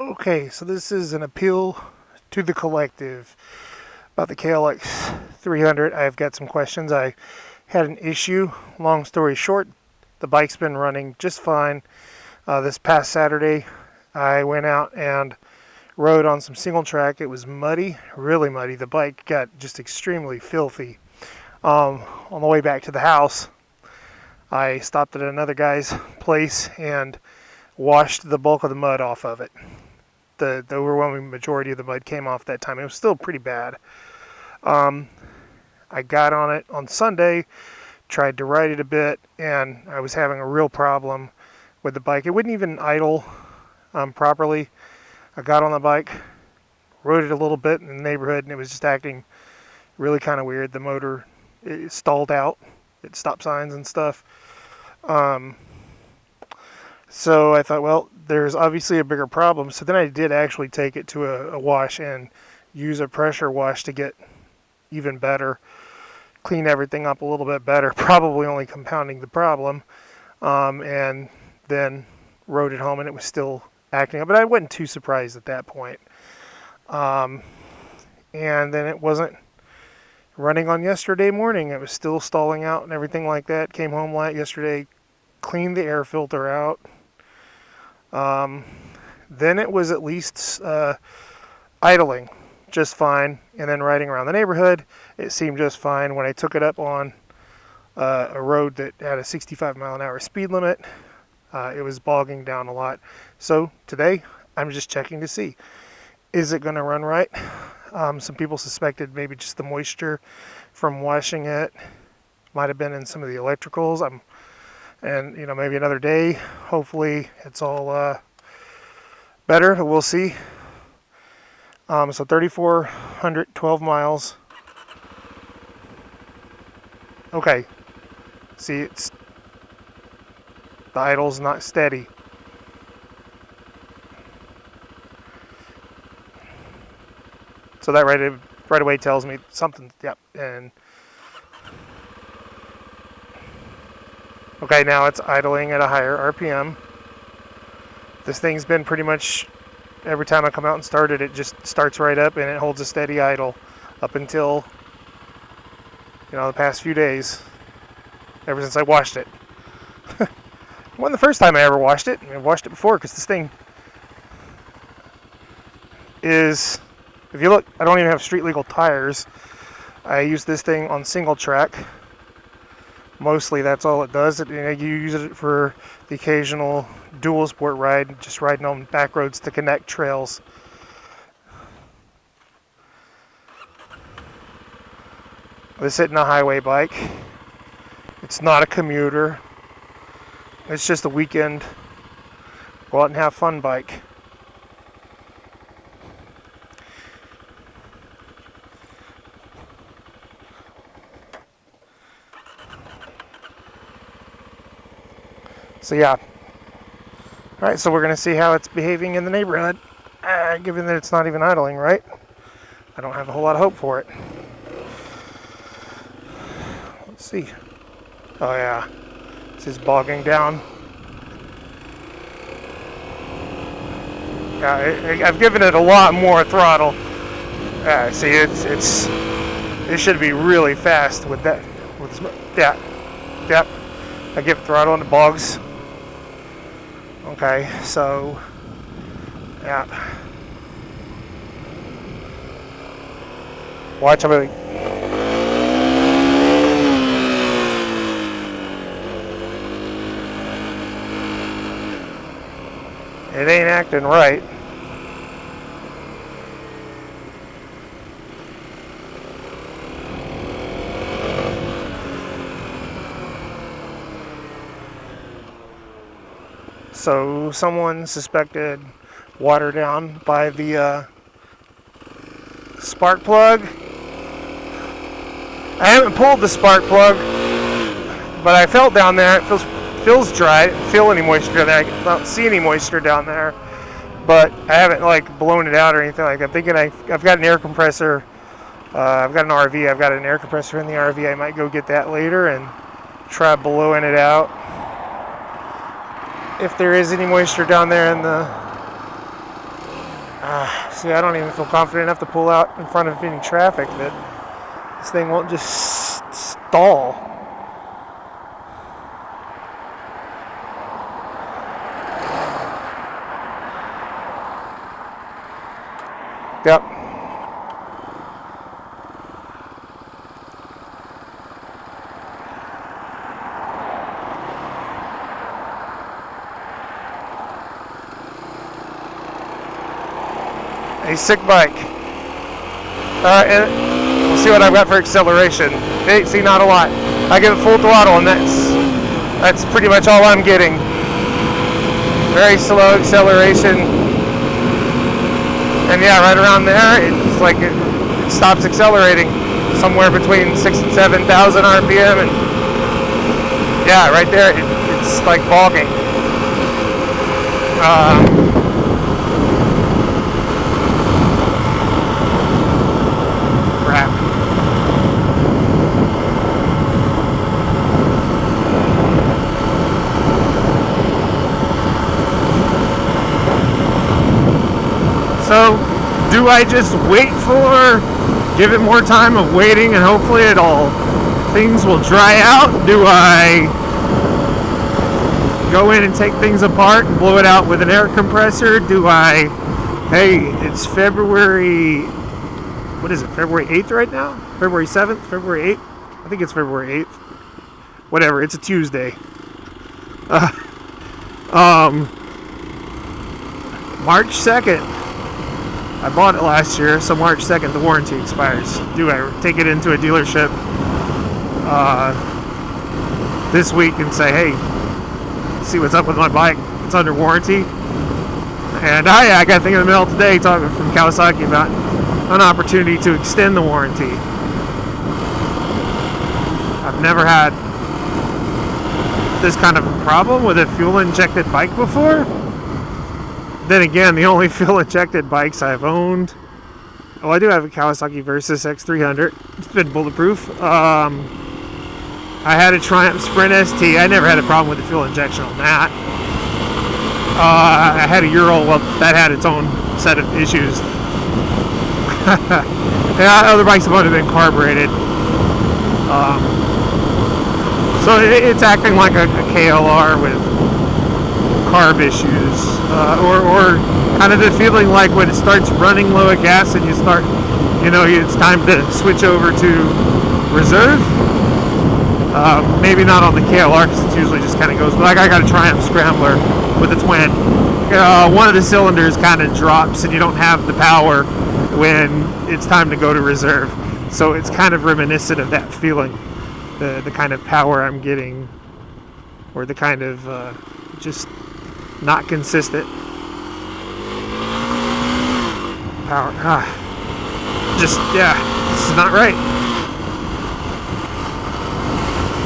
Okay, so this is an appeal to the collective about the KLX300. I've got some questions. I had an issue. Long story short, the bike's been running just fine. This past Saturday, I went out and rode on some single track. It was muddy, really muddy. The bike got just extremely filthy. On the way back to the house, I stopped at another guy's place and washed the bulk of the mud off of it. The overwhelming majority of the mud came off that time. It was still pretty bad. I got on it on Sunday, tried to ride it a bit, and I was having a real problem with the bike. It wouldn't even idle properly. I got on the bike, rode it a little bit in the neighborhood, and it was just acting really kind of weird. The motor, it stalled out. It stopped signs and stuff. So I thought, well, there's obviously a bigger problem. So then I did actually take it to a wash and use a pressure wash to get even better, clean everything up a little bit better, probably only compounding the problem. And then rode it home and it was still acting up. But I wasn't too surprised at that point. And then it wasn't running on yesterday morning. It was still stalling out and everything like that. Came home late yesterday, cleaned the air filter out. Then it was at least idling just fine, and then riding around the neighborhood, it seemed just fine. When I took it up on a road that had a 65-mile-an-hour speed limit, it was bogging down a lot. So today, I'm just checking to see, is it going to run right? Some people suspected maybe just the moisture from washing it might have been in some of the electricals. And maybe another day, hopefully it's all better, but we'll see. So 3,400, 12 miles. Okay, see, the idle's not steady. So that right away tells me something. Yep, and okay, now it's idling at a higher RPM. This thing's been pretty much, every time I come out and start it, it just starts right up and it holds a steady idle up until, the past few days, ever since I washed it. It wasn't the first time I ever washed it. I've washed it before because this thing is, if you look, I don't even have street legal tires. I use this thing on single track. Mostly that's all it does. You use it for the occasional dual sport ride, just riding on back roads to connect trails. This isn't a highway bike. It's not a commuter. It's just a weekend go out and have fun bike. So yeah. Alright, so we're going to see how it's behaving in the neighborhood, given that it's not even idling, right? I don't have a whole lot of hope for it. Let's see. Oh yeah, this is bogging down. Yeah, I've given it a lot more throttle. See, it should be really fast with that. Yep. I give it throttle and it bogs. Okay, so, yeah. Watch, I'm really. It ain't acting right. So someone suspected water down by the spark plug. I haven't pulled the spark plug, but I felt down there. It feels dry. I don't feel any moisture there. I don't see any moisture down there, but I haven't blown it out or anything. I'm thinking I've got an air compressor. I've got an RV. I've got an air compressor in the RV. I might go get that later and try blowing it out. if there is any moisture down there in the See, I don't even feel confident enough to pull out in front of any traffic that this thing won't just stall. Yep. A sick bike. And we'll see what I've got for acceleration. Okay, see, not a lot. I give it full throttle, and that's pretty much all I'm getting. Very slow acceleration. And yeah, right around there, it's like it stops accelerating somewhere between 6,000 and 7,000 RPM, and yeah, right there, it's like bogging. Crap. So, do I just wait give it more time of waiting and hopefully things will dry out? Do I go in and take things apart and blow it out with an air compressor? Hey, it's February, what is it, February 8th right now? February 7th, February 8th? I think it's February 8th. Whatever, it's a Tuesday. March 2nd. I bought it last year, so March 2nd the warranty expires. Do I take it into a dealership this week and say, hey, see what's up with my bike? It's under warranty. And I got a thing in the mail today talking from Kawasaki about an opportunity to extend the warranty. I've never had this kind of problem with a fuel-injected bike before. Then again, the only fuel-injected bikes I've owned... Oh, I do have a Kawasaki Versys X300. It's been bulletproof. I had a Triumph Sprint ST. I never had a problem with the fuel injection on that. I had a Ural. Well, that had its own set of issues. Yeah, other bikes have only been carbureted. So it's acting like a KLR with carb issues, or kind of the feeling like when it starts running low of gas and you start, it's time to switch over to reserve. Maybe not on the KLR because it usually just kind of goes, but like I got a Triumph Scrambler with a twin. One of the cylinders kind of drops and you don't have the power when it's time to go to reserve. So it's kind of reminiscent of that feeling, the kind of power I'm getting, or the kind of just not consistent power. This is not right.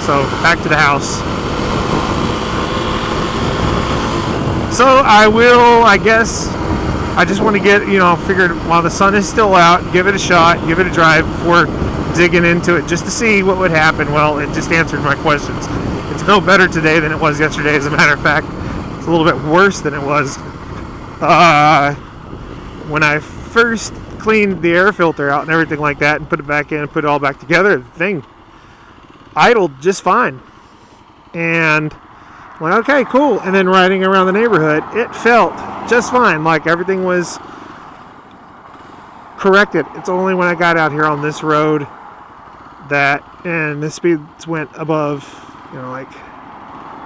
So back to the house. So I guess I just want to get, figured while the sun is still out, give it a shot, give it a drive before digging into it just to see what would happen. Well, it just answered my questions. It's no better today than it was yesterday, as a matter of fact. It's a little bit worse than it was when I first cleaned the air filter out and everything like that and put it back in and put it all back together. The thing idled just fine. And I'm like, okay, cool. And then riding around the neighborhood, it felt just fine. Like everything was corrected. It's only when I got out here on this road and the speeds went above, like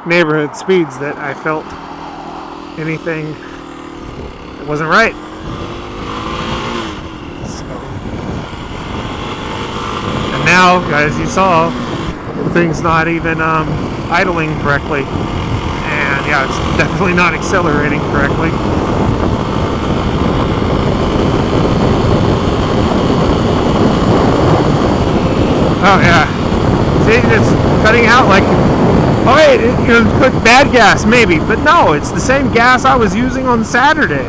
neighborhood speeds, that I felt anything that wasn't right. So, and now, guys, you saw the thing's not even idling correctly, and yeah, it's definitely not accelerating correctly. Oh yeah, see, it's cutting out like, oh wait, it bad gas maybe, but no, it's the same gas I was using on Saturday.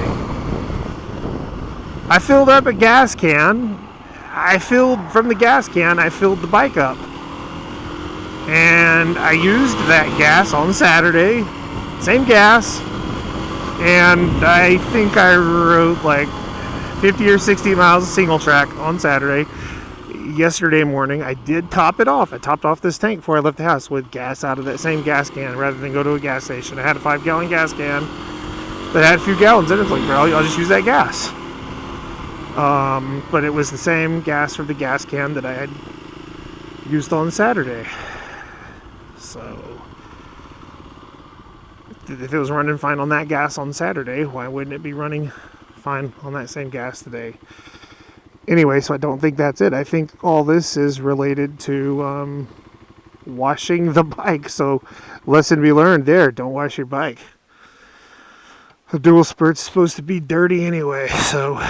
I filled up a gas can. From the gas can, I filled the bike up. And I used that gas on Saturday, same gas, and I think I wrote like 50 or 60 miles of single track on Saturday. Yesterday morning, I did top it off. I topped off this tank before I left the house with gas out of that same gas can rather than go to a gas station. I had a 5-gallon gas can that had a few gallons in it. Like, well, I'll just use that gas. But it was the same gas for the gas can that I had used on Saturday. So if it was running fine on that gas on Saturday, why wouldn't it be running fine on that same gas today? Anyway, so I don't think that's it. I think all this is related to washing the bike. So lesson be learned there, don't wash your bike. The dual spurt's supposed to be dirty anyway, so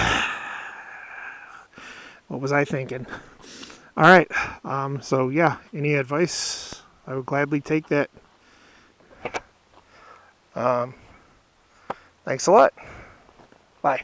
what was I thinking? All right, so yeah, any advice? I would gladly take that. Thanks a lot. Bye.